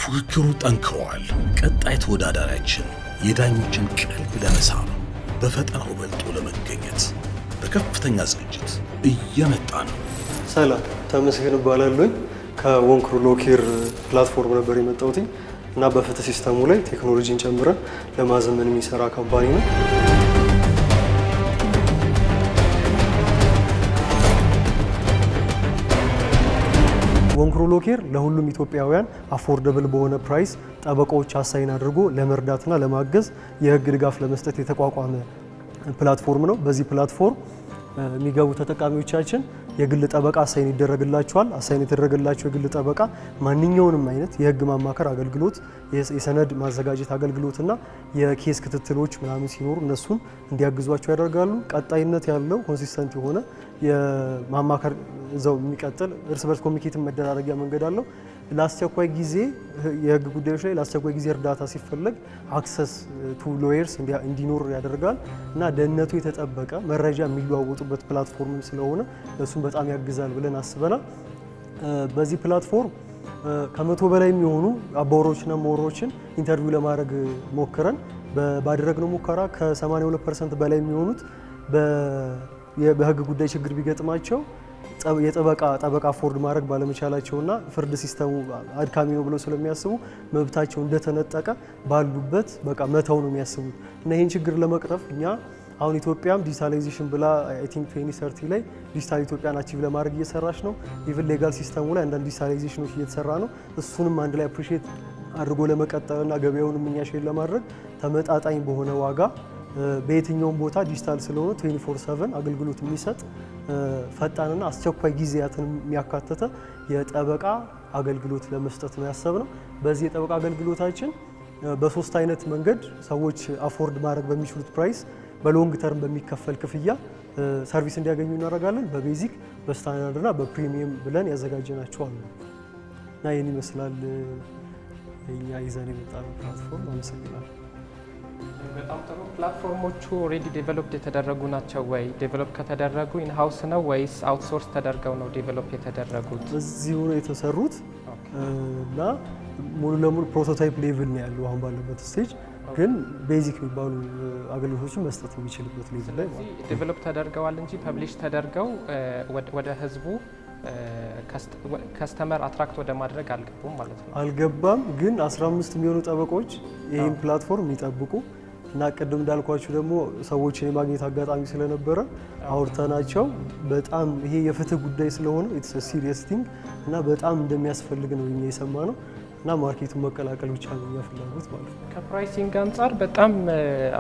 ፉክክሩ ጠንክሯል። ቀጣይ ተወዳዳሪያችን የዳኞችን ቀልብ ለመሳብ በፈጠራው በልጦ ለመገኘት በከፍተኛ ዝግጅት እየመጣ ነው። ሰላም፣ ተመስገን እባላለሁኝ። ከወንክሩ ሎኬር ፕላትፎርም ነበር የመጣሁት እና በፍትህ ሲስተሙ ላይ ቴክኖሎጂን ጨምረን ለማዘመን የሚሰራ ካምፓኒ ነው። ወንክሩ ሎኬር ለሁሉም ኢትዮጵያውያን አፎርደብል በሆነ ፕራይስ ጠበቃዎች አሳይን አድርጎ ለመርዳትና ለማገዝ የህግ ድጋፍ ለመስጠት የተቋቋመ ፕላትፎርም ነው። በዚህ ፕላትፎርም የሚገቡ ተጠቃሚዎቻችን የግል ጠበቃ አሳይን ይደረግላቸዋል። አሳይን የተደረገላቸው የግል ጠበቃ ማንኛውንም አይነት የህግ ማማከር አገልግሎት፣ የሰነድ ማዘጋጀት አገልግሎትና የኬስ ክትትሎች ምናምን ሲኖሩ እነሱን እንዲያግዟቸው ያደርጋሉ። ቀጣይነት ያለው ኮንሲስተንት የሆነ የማማከር እዛው የሚቀጥል እርስ በርስ ኮሚኒኬት መደራረጊያ መንገድ አለው። ለአስቸኳይ ጊዜ የህግ ጉዳዮች ላይ ለአስቸኳይ ጊዜ እርዳታ ሲፈለግ አክሰስ ቱ ሎየርስ እንዲኖር ያደርጋል እና ደህንነቱ የተጠበቀ መረጃ የሚለዋወጡበት ፕላትፎርም ስለሆነ እሱም በጣም ያግዛል ብለን አስበናል። በዚህ ፕላትፎርም ከ100 በላይ የሚሆኑ አባወራዎችና እማወራዎችን ኢንተርቪው ለማድረግ ሞክረን ባደረግነው ሙከራ ከ82% በላይ የሚሆኑት በህግ ጉዳይ ችግር ቢገጥማቸው ጠበቃ አፎርድ ማድረግ ባለመቻላቸውና ፍርድ ሲስተሙ አድካሚ ነው ብለው ስለሚያስቡ መብታቸው እንደተነጠቀ ባሉበት በቃ መተው ነው የሚያስቡት እና ይህን ችግር ለመቅረፍ እኛ አሁን ኢትዮጵያም ዲጂታላይዜሽን ብላ አይ ቲንክ 2030 ላይ ዲጂታል ኢትዮጵያን አቺቭ ለማድረግ እየሰራች ነው። ኢቭን ሌጋል ሲስተሙ ላይ አንዳንድ ዲጂታላይዜሽኖች እየተሰራ ነው። እሱንም አንድ ላይ አፕሪሺየት አድርጎ ለመቀጠልና ገበያውንም እኛ ሼር ለማድረግ ተመጣጣኝ በሆነ ዋጋ በየትኛውም ቦታ ዲጂታል ስለሆነ 24/7 አገልግሎት የሚሰጥ ፈጣንና አስቸኳይ ጊዜያትን የሚያካተተ የጠበቃ አገልግሎት ለመስጠት ነው ያሰብነው። በዚህ የጠበቃ አገልግሎታችን በሶስት አይነት መንገድ ሰዎች አፎርድ ማድረግ በሚችሉት ፕራይስ በሎንግ ተርም በሚከፈል ክፍያ ሰርቪስ እንዲያገኙ እናደርጋለን። በቤዚክ፣ በስታንዳርድና በፕሪሚየም ብለን ያዘጋጀናቸው አሉ እና ይህን ይመስላል እኛ ይዘን የመጣነው ፕላትፎርም። አመሰግናለሁ። በጣም ጥሩ። ፕላትፎርሞቹ ኦልሬዲ ዴቨሎፕድ የተደረጉ ናቸው ወይ? ዴቨሎፕ ከተደረጉ ኢንሃውስ ነው ወይስ አውትሶርስ ተደርገው ነው ዴቨሎፕ የተደረጉት? እዚሁ ነው የተሰሩት እና ሙሉ ለሙሉ ፕሮቶታይፕ ሌቭል ነው ያለው አሁን ባለበት ስቴጅ፣ ግን ቤዚክ የሚባሉ አገልግሎቶችን መስጠት የሚችልበት ሌቭል ላይ ማለት ነው። ዴቨሎፕ ተደርገዋል እንጂ ፐብሊሽ ተደርገው ወደ ህዝቡ ከስተመር አትራክት ወደ ማድረግ አልገቡም ማለት ነው። አልገባም፣ ግን 15 የሚሆኑ ጠበቆች ይህን ፕላትፎርም የሚጠብቁ እና ቅድም እንዳልኳችሁ ደግሞ ሰዎችን የማግኘት አጋጣሚ ስለነበረ አውርተናቸው በጣም ይሄ የፍትህ ጉዳይ ስለሆነ ኢትስ ሲሪየስ ቲንግ እና በጣም እንደሚያስፈልግ ነው እኛ የሰማ ነው እና ማርኬቱን መቀላቀል ብቻ ነው እኛ ፍላጎት ማለት ነው። ከፕራይሲንግ አንጻር በጣም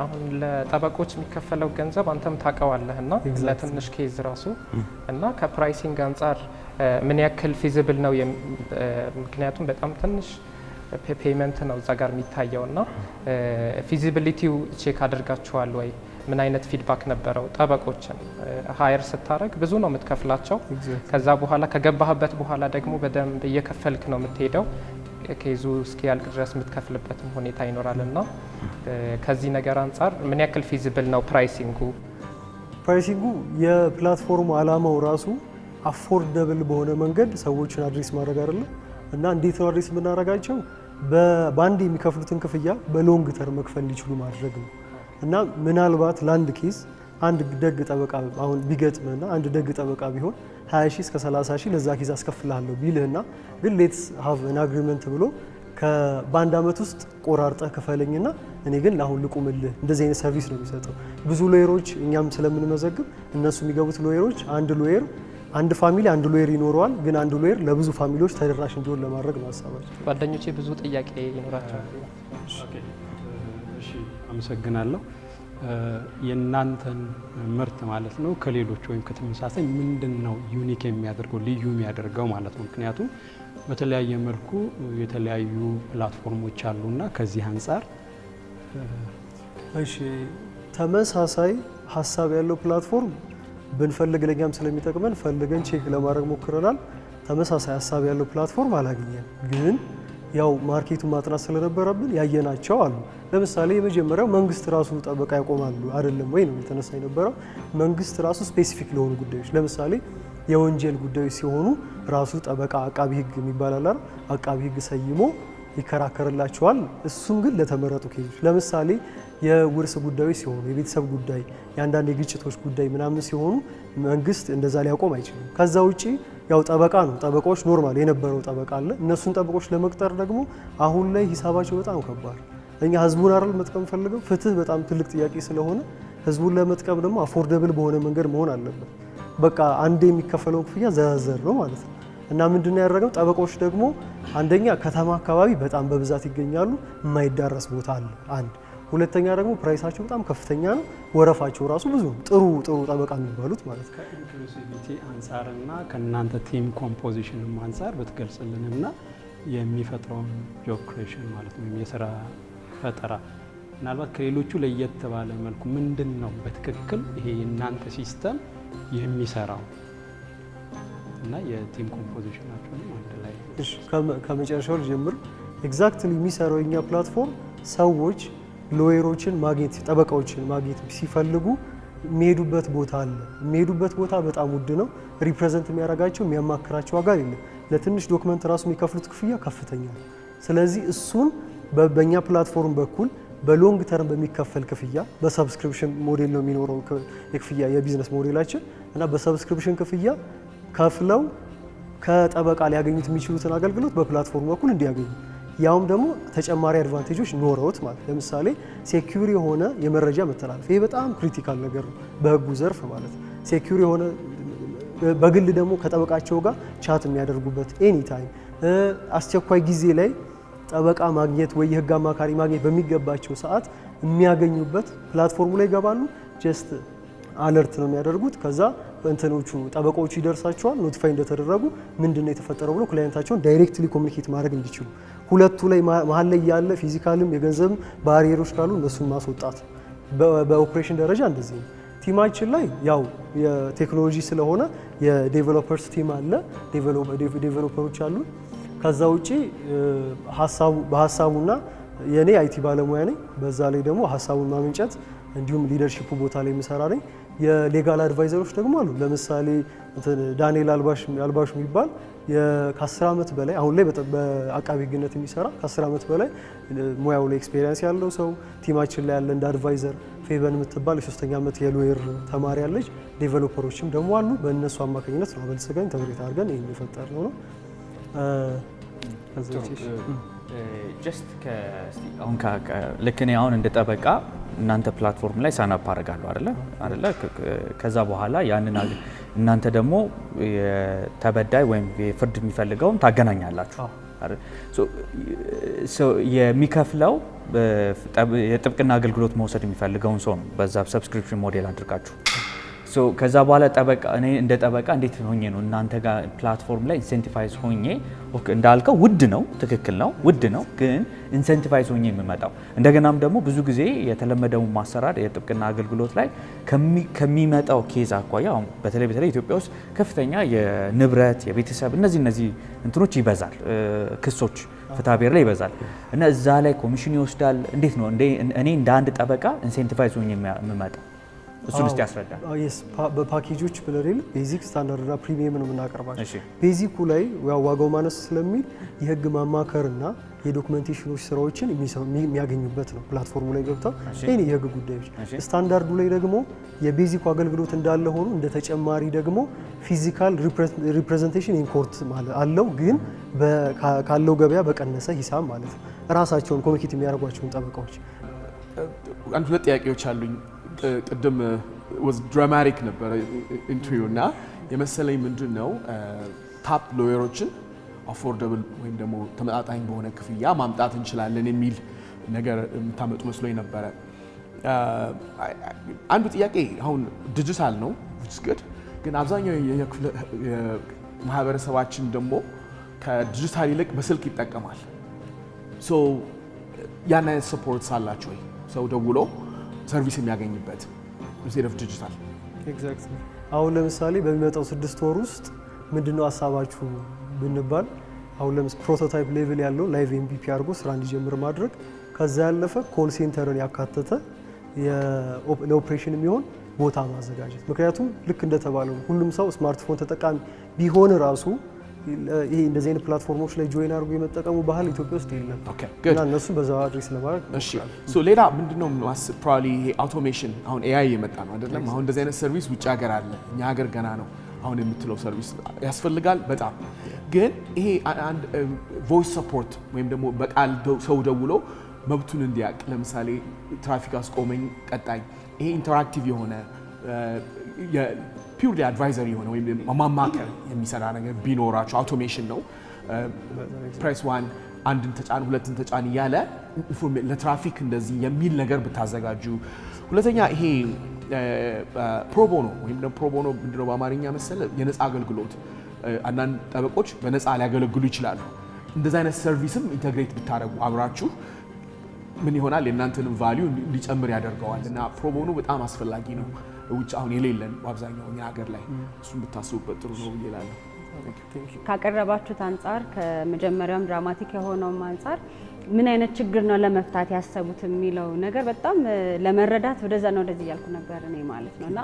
አሁን ለጠበቆች የሚከፈለው ገንዘብ አንተም ታውቀዋለህ እና ለትንሽ ኬዝ ራሱ እና ከፕራይሲንግ አንጻር ምን ያክል ፊዚብል ነው? ምክንያቱም በጣም ትንሽ ፔይመንት ነው እዛ ጋር የሚታየው እና ፊዚቢሊቲው ቼክ አድርጋችኋል ወይ? ምን አይነት ፊድባክ ነበረው? ጠበቆችን ሃየር ስታደርግ ብዙ ነው የምትከፍላቸው። ከዛ በኋላ ከገባህበት በኋላ ደግሞ በደንብ እየከፈልክ ነው የምትሄደው። ኬዙ እስኪያልቅ ድረስ የምትከፍልበትም ሁኔታ ይኖራል እና ከዚህ ነገር አንጻር ምን ያክል ፊዚብል ነው ፕራይሲንጉ? ፕራይሲንጉ የፕላትፎርሙ አላማው ራሱ አፎርደብል በሆነ መንገድ ሰዎችን አድሬስ ማድረግ አይደለም እና እንዴት ነው አድሬስ የምናደርጋቸው? በአንድ የሚከፍሉትን ክፍያ በሎንግ ተርም መክፈል እንዲችሉ ማድረግ ነው እና ምናልባት ለአንድ ኬዝ አንድ ደግ ጠበቃ አሁን ቢገጥምና አንድ ደግ ጠበቃ ቢሆን 20 ሺህ እስከ 30 ሺህ ለዛ ኬዝ አስከፍልሃለሁ ቢልህና ግን ሌትስ ሃቭ አን አግሪመንት ብሎ በአንድ አመት ውስጥ ቆራርጠህ ክፈለኝና እኔ ግን ለአሁን ልቁምልህ፣ እንደዚህ አይነት ሰርቪስ ነው የሚሰጠው። ብዙ ሎየሮች እኛም ስለምንመዘግብ እነሱ የሚገቡት ሎየሮች አንድ ፋሚሊ አንድ ሎየር ይኖረዋል፣ ግን አንድ ሎየር ለብዙ ፋሚሊዎች ተደራሽ እንዲሆን ለማድረግ ነው ሀሳባቸው። ጓደኞቼ ብዙ ጥያቄ ይኖራቸዋል። እሺ፣ አመሰግናለሁ። የእናንተን ምርት ማለት ነው ከሌሎች ወይም ከተመሳሳይ ምንድን ነው ዩኒክ የሚያደርገው ልዩ የሚያደርገው ማለት ነው? ምክንያቱም በተለያየ መልኩ የተለያዩ ፕላትፎርሞች አሉና ከዚህ አንጻር እሺ፣ ተመሳሳይ ሀሳብ ያለው ፕላትፎርም ብንፈልግ ለኛም ስለሚጠቅመን ፈልገን ቼክ ለማድረግ ሞክረናል። ተመሳሳይ ሀሳብ ያለው ፕላትፎርም አላገኘን፣ ግን ያው ማርኬቱን ማጥናት ስለነበረብን ያየናቸው አሉ። ለምሳሌ የመጀመሪያው መንግስት ራሱ ጠበቃ ያቆማሉ አይደለም ወይ ነው የተነሳ የነበረው። መንግስት ራሱ ስፔሲፊክ ለሆኑ ጉዳዮች ለምሳሌ የወንጀል ጉዳዮች ሲሆኑ ራሱ ጠበቃ አቃቢ ህግ የሚባል አለ። አቃቢ ህግ ሰይሞ ይከራከርላቸዋል። እሱም ግን ለተመረጡ ኬዞች ለምሳሌ የውርስ ጉዳዮች ሲሆኑ፣ የቤተሰብ ጉዳይ፣ የአንዳንድ የግጭቶች ጉዳይ ምናምን ሲሆኑ መንግስት እንደዛ ሊያቆም አይችልም። ከዛ ውጪ ያው ጠበቃ ነው። ጠበቃዎች ኖርማል የነበረው ጠበቃ አለ። እነሱን ጠበቆች ለመቅጠር ደግሞ አሁን ላይ ሂሳባቸው በጣም ከባድ። እኛ ህዝቡን አይደል መጥቀም ፈልገው፣ ፍትህ በጣም ትልቅ ጥያቄ ስለሆነ ህዝቡን ለመጥቀም ደግሞ አፎርደብል በሆነ መንገድ መሆን አለበት። በቃ አንዴ የሚከፈለው ክፍያ ዘረዘር ነው ማለት ነው። እና ምንድነው ያደረገው? ጠበቆች ደግሞ አንደኛ ከተማ አካባቢ በጣም በብዛት ይገኛሉ፣ የማይዳረስ ቦታ አለ አንድ። ሁለተኛ ደግሞ ፕራይሳቸው በጣም ከፍተኛ ነው፣ ወረፋቸው ራሱ ብዙ ነው። ጥሩ ጠበቃ የሚባሉት ማለት ነው። ከኢንክሉሲቪቲ አንጻርና ከእናንተ ቲም ኮምፖዚሽንም አንጻር ብትገልጽልንና የሚፈጥረውን ጆብ ክሬሽን ማለት ነው የስራ ፈጠራ ምናልባት ከሌሎቹ ለየት ባለ መልኩ ምንድን ነው በትክክል ይሄ የእናንተ ሲስተም የሚሰራው እና የቲም ኮምፖዚሽናቸውንም አንድ ላይ ከመጨረሻው ልጀምር። ኤግዛክትሊ የሚሰራው የኛ ፕላትፎርም ሰዎች ሎየሮችን ማግኘት ጠበቃዎችን ማግኘት ሲፈልጉ የሚሄዱበት ቦታ አለ። የሚሄዱበት ቦታ በጣም ውድ ነው። ሪፕሬዘንት የሚያደርጋቸው የሚያማክራቸው ዋጋ የለም። ለትንሽ ዶክመንት ራሱ የሚከፍሉት ክፍያ ከፍተኛ ነው። ስለዚህ እሱን በእኛ ፕላትፎርም በኩል በሎንግ ተርም በሚከፈል ክፍያ በሰብስክሪፕሽን ሞዴል ነው የሚኖረው የክፍያ የቢዝነስ ሞዴላችን እና በሰብስክሪፕሽን ክፍያ ከፍለው ከጠበቃ ሊያገኙት የሚችሉትን አገልግሎት በፕላትፎርም በኩል እንዲያገኙ ያውም ደግሞ ተጨማሪ አድቫንቴጆች ኖረውት ማለት ለምሳሌ ሴኩሪ የሆነ የመረጃ መተላለፍ ይሄ በጣም ክሪቲካል ነገር ነው በህጉ ዘርፍ ማለት ሴኩሪ የሆነ በግል ደግሞ ከጠበቃቸው ጋር ቻት የሚያደርጉበት ኤኒ ታይም አስቸኳይ ጊዜ ላይ ጠበቃ ማግኘት ወይ የህግ አማካሪ ማግኘት በሚገባቸው ሰዓት የሚያገኙበት ፕላትፎርሙ ላይ ይገባሉ። ጀስት አለርት ነው የሚያደርጉት። ከዛ እንትኖቹ ጠበቃዎቹ ይደርሳቸዋል ኖቲፋይ እንደተደረጉ ምንድነው የተፈጠረው ብሎ ክላይንታቸውን ዳይሬክትሊ ኮሙኒኬት ማድረግ እንዲችሉ ሁለቱ ላይ መሀል ላይ ያለ ፊዚካልም የገንዘብ ባሪየሮች ካሉ እነሱን ማስወጣት በኦፕሬሽን ደረጃ እንደዚህ ነው። ቲማችን ላይ ያው የቴክኖሎጂ ስለሆነ የዴቨሎፐርስ ቲም አለ፣ ዴቨሎፐሮች አሉ። ከዛ ውጪ በሀሳቡና የኔ አይቲ ባለሙያ ነኝ። በዛ ላይ ደግሞ ሀሳቡን ማመንጨት እንዲሁም ሊደርሺፕ ቦታ ላይ የምሰራ ነኝ። የሌጋል አድቫይዘሮች ደግሞ አሉ። ለምሳሌ ዳንኤል አልባሹ የሚባል ከ10 ዓመት በላይ አሁን ላይ በአቃቢ ህግነት የሚሰራ ከ10 ዓመት በላይ ሙያው ላይ ኤክስፔሪየንስ ያለው ሰው ቲማችን ላይ ያለ እንደ አድቫይዘር። ፌቨን የምትባል የ3ኛ ዓመት የሎየር ተማሪ ያለች። ዴቨሎፐሮችም ደግሞ አሉ። በእነሱ አማካኝነት ነው አበልጽጋኝ ተብሬት አድርገን ይህን የፈጠርነው ነው። ጀስት አሁን ልክ እኔ አሁን እንደ ጠበቃ እናንተ ፕላትፎርም ላይ ሳናፕ አደርጋለሁ አይደለ? ከዛ በኋላ ያንን እናንተ ደግሞ ተበዳይ ወይም ፍርድ የሚፈልገውን ታገናኛላችሁ። የሚከፍለው የጥብቅና አገልግሎት መውሰድ የሚፈልገውን ሰው ነው በዛ ሰብስክሪፕሽን ሞዴል አድርጋችሁ። ከዛ በኋላ እኔ እንደ ጠበቃ እንዴት ሆኜ ነው እናንተ ጋር ፕላትፎርም ላይ ኢንሴንቲቫይዝ ሆኜ እንዳልከው ውድ ነው፣ ትክክል ነው፣ ውድ ነው። ግን ኢንሴንቲቫይዝ ሆኜ የምመጣው እንደገናም ደግሞ ብዙ ጊዜ የተለመደው ማሰራር የጥብቅና አገልግሎት ላይ ከሚመጣው ኬዝ አኳያ አሁን በተለይ ኢትዮጵያ ውስጥ ከፍተኛ የንብረት የቤተሰብ እነዚህ እንትኖች ይበዛል፣ ክሶች ፍትሐ ብሔር ላይ ይበዛል እና እዛ ላይ ኮሚሽን ይወስዳል። እንዴት ነው እኔ እንደ አንድ ጠበቃ ኢንሴንቲቫይዝ ሆኜ የምመጣው? እሱን እስቲ ያስረዳ። በፓኬጆች ብለሌል ቤዚክ ስታንዳርድ እና ፕሪሚየም ነው የምናቀርባቸው። ቤዚኩ ላይ ዋጋው ማነስ ስለሚል የህግ ማማከርና የዶክመንቴሽኖች ስራዎችን የሚያገኙበት ነው ፕላትፎርሙ ላይ ገብተው ይሄ የህግ ጉዳዮች። ስታንዳርዱ ላይ ደግሞ የቤዚኩ አገልግሎት እንዳለ ሆኖ እንደ ተጨማሪ ደግሞ ፊዚካል ሪፕሬዘንቴሽን ኢን ኮርት ማለት አለው፣ ግን ካለው ገበያ በቀነሰ ሂሳብ ማለት ነው። ራሳቸውን ኮሚኒኬት የሚያደርጓቸውን ጠበቃዎች አንድ ሁለት ጥያቄዎች አሉኝ። ቅድም ድራማቲክ ነበረ ኢንትሪው እና የመሰለኝ ምንድን ነው ታፕ ሎየሮችን አፎርደብል ወይም ደግሞ ተመጣጣኝ በሆነ ክፍያ ማምጣት እንችላለን የሚል ነገር የምታመጡ መስሎኝ ነበረ። አንዱ ጥያቄ አሁን ዲጂታል ነው ግን አብዛኛው ማህበረሰባችን ደግሞ ከዲጂታል ይልቅ በስልክ ይጠቀማል። ያን አይነት ሰፖርት ሳላችሁ ወይ ሰው ደውሎ ሰርቪስ የሚያገኝበት ኢንስቴድ ኦፍ ዲጂታል? ኤግዛክትሊ። አሁን ለምሳሌ በሚመጣው 6 ወር ውስጥ ምንድነው ሀሳባችሁ ብንባል አሁን ለምሳሌ ፕሮቶታይፕ ሌቭል ያለው ላይቭ ኤምቪፒ አድርጎ ስራ እንዲጀምር ማድረግ፣ ከዛ ያለፈ ኮል ሴንተርን ያካተተ ለኦፕሬሽን የሚሆን ቦታ ማዘጋጀት። ምክንያቱም ልክ እንደተባለው ሁሉም ሰው ስማርትፎን ተጠቃሚ ቢሆን ራሱ ይሄ እንደዚህ አይነት ፕላትፎርሞች ላይ ጆይን አድርጎ የመጠቀሙ ባህል ኢትዮጵያ ውስጥ የለም እና እነሱ በዛ አድሬስ ለማድረግ እሺ ሶ ሌላ ምንድነው ፕሮባብሊ ይሄ አውቶሜሽን አሁን ኤአይ የመጣ ነው አይደለም አሁን እንደዚህ አይነት ሰርቪስ ውጭ ሀገር አለ እኛ ሀገር ገና ነው አሁን የምትለው ሰርቪስ ያስፈልጋል በጣም ግን ይሄ አንድ ቮይስ ሰፖርት ወይም ደግሞ በቃል ሰው ደውሎ መብቱን እንዲያውቅ ለምሳሌ ትራፊክ አስቆመኝ ቀጣይ ይሄ ኢንተራክቲቭ የሆነ ፒውርሊ አድቫይዘሪ የሆነ ወይም ማማከር የሚሰራ ነገር ቢኖራቸው አውቶሜሽን ነው ፕሬስ 1 አንድን ተጫን ሁለትን ተጫን እያለ ለትራፊክ እንደዚህ የሚል ነገር ብታዘጋጁ ሁለተኛ ይሄ ፕሮቦኖ ወይም ደግሞ ፕሮቦኖ ምንድነው በአማርኛ መሰለ የነፃ አገልግሎት አንዳንድ ጠበቆች በነፃ ሊያገለግሉ ይችላሉ እንደዛ አይነት ሰርቪስም ኢንተግሬት ብታረጉ አብራችሁ ምን ይሆናል የእናንተንም ቫልዩ እንዲጨምር ያደርገዋል እና ፕሮቦኖ በጣም አስፈላጊ ነው ውጭ አሁን የሌለን በአብዛኛው እኛ ሀገር ላይ እሱን ብታስቡበት ጥሩ ነው ይላል ካቀረባችሁት አንፃር ከመጀመሪያውም ድራማቲክ የሆነውም አንፃር ምን አይነት ችግር ነው ለመፍታት ያሰቡት የሚለው ነገር በጣም ለመረዳት ወደዛ ነው ወደዚህ ያልኩ ነበር እኔ ማለት ነውና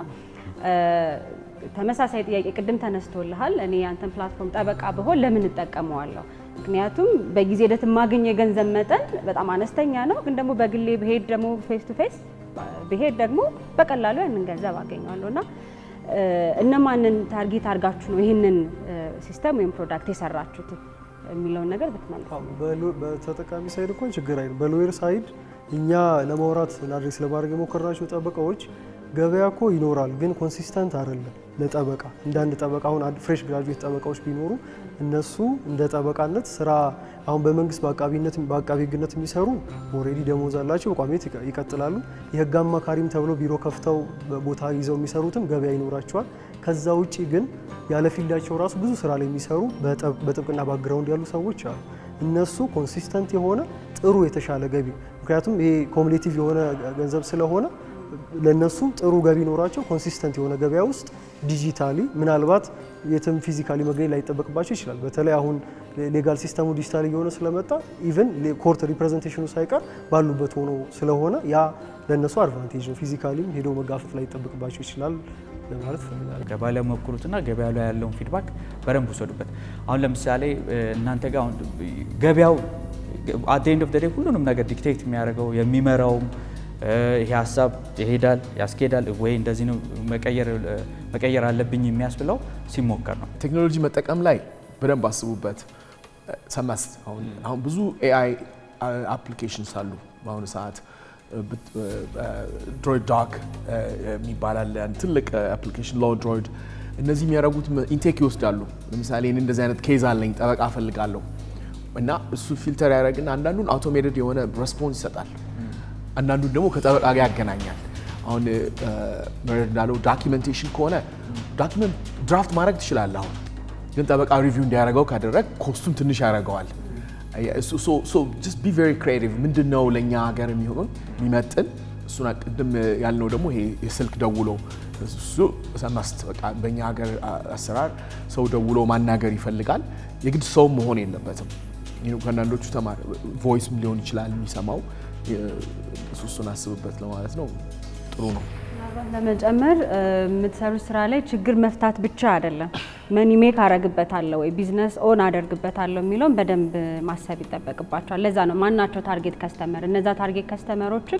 ተመሳሳይ ጥያቄ ቅድም ተነስቶልሃል እኔ ያንተን ፕላትፎርም ጠበቃ በሆን ለምን እጠቀመዋለሁ ምክንያቱም በጊዜ ሂደት የማገኘ የገንዘብ መጠን በጣም አነስተኛ ነው ግን ደግሞ በግሌ ብሄድ ደግሞ ፌስ ቱ ፌስ ብሄድ ደግሞ በቀላሉ ያንን ገንዘብ አገኛለሁና እነማንን ታርጌት አድርጋችሁ ነው ይሄንን ሲስተም ወይም ፕሮዳክት የሰራችሁት የሚለውን ነገር ብትመልከው በተጠቃሚ ሳይድ እንኳን ችግር አይደለም በሎየር ሳይድ እኛ ለማውራት አድሬስ ለማድረግ የሞከርናቸው ጠበቃዎች ገበያ እኮ ይኖራል ግን ኮንሲስተንት አይደለም ለጠበቃ እንዳንድ ጠበቃ አሁን ፍሬሽ ግራጁዌት ጠበቃዎች ቢኖሩ እነሱ እንደ ጠበቃነት ስራ አሁን በመንግስት በአቃቢ ህግነት የሚሰሩ ኦሬዲ ደሞዝ አላቸው በቋሚነት ይቀጥላሉ የህግ አማካሪም ተብሎ ቢሮ ከፍተው ቦታ ይዘው የሚሰሩትም ገበያ ይኖራቸዋል ከዛ ውጪ ግን ያለ ፊልዳቸው ራሱ ብዙ ስራ ላይ የሚሰሩ በጥብቅና ባክግራውንድ ያሉ ሰዎች አሉ እነሱ ኮንሲስተንት የሆነ ጥሩ የተሻለ ገቢ ምክንያቱም ይሄ ኮሙሌቲቭ የሆነ ገንዘብ ስለሆነ ለነሱ ጥሩ ገቢ ኖራቸው ኮንሲስተንት የሆነ ገበያ ውስጥ ዲጂታሊ ምናልባት የትም ፊዚካሊ መገኘት ላይጠበቅባቸው ይችላል በተለይ አሁን ሌጋል ሲስተሙ ዲጂታሊ የሆነ ስለመጣ ኢቭን ኮርት ሪፕሬዘንቴሽኑ ሳይቀር ባሉበት ሆኖ ስለሆነ ያ ለነሱ አድቫንቴጅ ነው ፊዚካሊም ሄዶ መጋፈጥ ላይጠበቅባቸው ይችላል ለማለት ፈልጋለሁ ገበያ ሞክሩትና ገበያው ላይ ያለውን ፊድባክ በደንብ ወሰዱበት አሁን ለምሳሌ እናንተ ጋር ገበያው at the end of the day ሁሉንም ነገር ዲክቴት የሚያደርገው የሚመራው ይሄ ሀሳብ ይሄዳል ያስኬዳል ወይ እንደዚህ ነው መቀየር አለብኝ የሚያስብለው ሲሞከር ነው ቴክኖሎጂ መጠቀም ላይ በደንብ አስቡበት ሰማስ አሁን ብዙ ኤአይ አፕሊኬሽንስ አሉ በአሁኑ ሰዓት ድሮይድ ዶክ የሚባላል ትልቅ አፕሊኬሽን ሎ ድሮይድ እነዚህ የሚያደርጉት ኢንቴክ ይወስዳሉ ለምሳሌ እኔ እንደዚህ አይነት ኬዝ አለኝ ጠበቃ ፈልጋለሁ እና እሱ ፊልተር ያደርግና አንዳንዱን አውቶሜትድ የሆነ ሬስፖንስ ይሰጣል አንዳንዱን ደግሞ ከጠበቃ ጋር ያገናኛል አሁን መረድ እንዳለው ዶኪመንቴሽን ከሆነ ዶኪመንት ድራፍት ማድረግ ትችላለህ አሁን ግን ጠበቃ ሪቪው እንዲያደርገው ካደረግ ኮስቱን ትንሽ ያደርገዋል so just be very creative ምንድነው ለኛ ሀገር የሚመጥን እሱን ቅድም ያልነው ደግሞ ይሄ የስልክ ደውሎ እሱ ሰማስት በቃ በእኛ ሀገር አሰራር ሰው ደውሎ ማናገር ይፈልጋል የግድ ሰው መሆን የለበትም ከአንዳንዶቹ ተማር ቮይስ ሊሆን ይችላል የሚሰማው እሱን አስብበት ለማለት ነው ጥሩ ነው ለመጨመር የምትሰሩት ስራ ላይ ችግር መፍታት ብቻ አይደለም መኒ ሜክ አረግበታለሁ ወይ ቢዝነስ ኦን አደርግበታለሁ የሚለውን በደንብ ማሰብ ይጠበቅባቸዋል ለዛ ነው ማናቸው ታርጌት ከስተመር እነዛ ታርጌት ከስተመሮች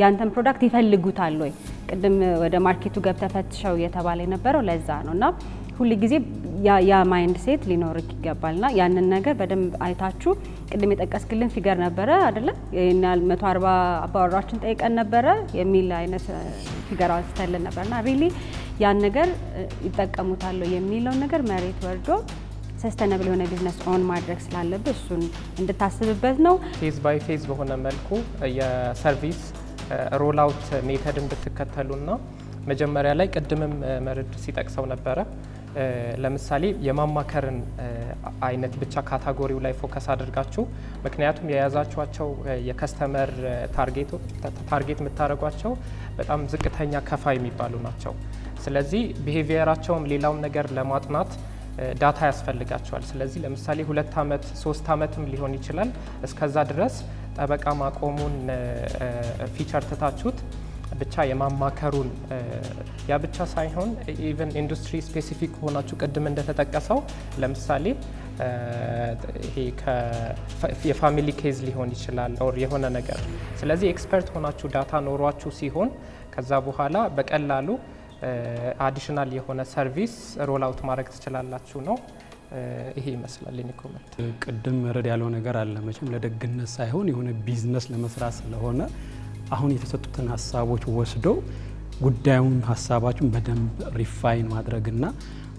ያንተን ፕሮዳክት ይፈልጉታል ወይ ቅድም ወደ ማርኬቱ ገብተፈትሸው የተባለ የነበረው ለዛ ነውና ሁሉ ጊዜ ያ ማይንድ ሴት ሊኖርክ ይገባልና ያንን ነገር በደንብ አይታችሁ ቅድም የጠቀስክልን ፊገር ነበረ አይደለ የናል 140 አባወራችን ጠይቀን ነበረ የሚል አይነት ፊገር አስተልን ነበርና ሪሊ ያን ነገር ይጠቀሙታል የሚለው ነገር መሬት ወርዶ ሰስተነብል የሆነ ቢዝነስ ኦን ማድረግ ስላለበት እሱን እንድታስብበት ነው ፌዝ ባይ ፌዝ በሆነ መልኩ የሰርቪስ ሮል አውት ሜተድን ብትከተሉና መጀመሪያ ላይ ቅድምም መርድ ሲጠቅሰው ነበረ ለምሳሌ የማማከርን አይነት ብቻ ካታጎሪው ላይ ፎከስ አድርጋችሁ ምክንያቱም የያዛችኋቸው የከስተመር ታርጌት የምታደርጓቸው በጣም ዝቅተኛ ከፋይ የሚባሉ ናቸው ስለዚህ ቢሄቪየራቸውም ሌላውን ነገር ለማጥናት ዳታ ያስፈልጋቸዋል ስለዚህ ለምሳሌ 2 አመት 3 አመትም ሊሆን ይችላል እስከዛ ድረስ ጠበቃ ማቆሙን ፊቸር ትታችሁት ብቻ የማማከሩን ያ ብቻ ሳይሆን ኢቭን ኢንዱስትሪ ስፔሲፊክ ሆናችሁ ቅድም እንደተጠቀሰው ለምሳሌ ይሄ የፋሚሊ ኬዝ ሊሆን ይችላል ኦር የሆነ ነገር። ስለዚህ ኤክስፐርት ሆናችሁ ዳታ ኖሯችሁ ሲሆን ከዛ በኋላ በቀላሉ አዲሽናል የሆነ ሰርቪስ ሮል አውት ማድረግ ትችላላችሁ ነው። ይሄ ይመስላል የኔ ኮሜንት። ቅድም መረድ ያለው ነገር አለ መቼም ለደግነት ሳይሆን የሆነ ቢዝነስ ለመስራት ስለሆነ አሁን የተሰጡትን ሀሳቦች ወስደው ጉዳዩን ሀሳባችሁን በደንብ ሪፋይን ማድረግና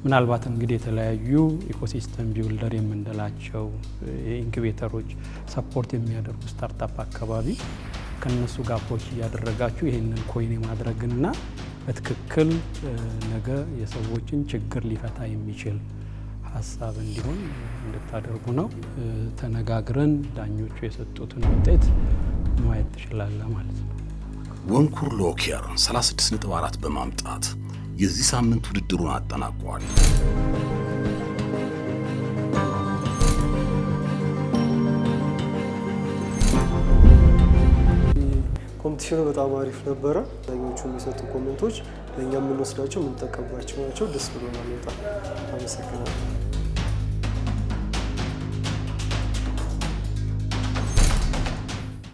ምናልባት እንግዲህ የተለያዩ ኢኮሲስተም ቢውልደር የምንላቸው ኢንኩቤተሮች ሰፖርት የሚያደርጉ ስታርታፕ አካባቢ ከነሱ ጋር አፕሮች እያደረጋችሁ ይህንን ኮይን ማድረግና በትክክል ነገ የሰዎችን ችግር ሊፈታ የሚችል ሀሳብ እንዲሆን እንድታደርጉ ነው። ተነጋግረን ዳኞቹ የሰጡትን ውጤት ማየት ትችላለህ ማለት ነው። ወንኩር ሎኬር 36.4 በማምጣት የዚህ ሳምንት ውድድሩን አጠናቋል። ኮምፒቲሽኑ በጣም አሪፍ ነበረ። ዳኞቹ የሚሰጡ ኮሜንቶች ለእኛ የምንወስዳቸው የምንጠቀምባቸው ናቸው። ደስ ብሎናል በጣም። አመሰግናለሁ።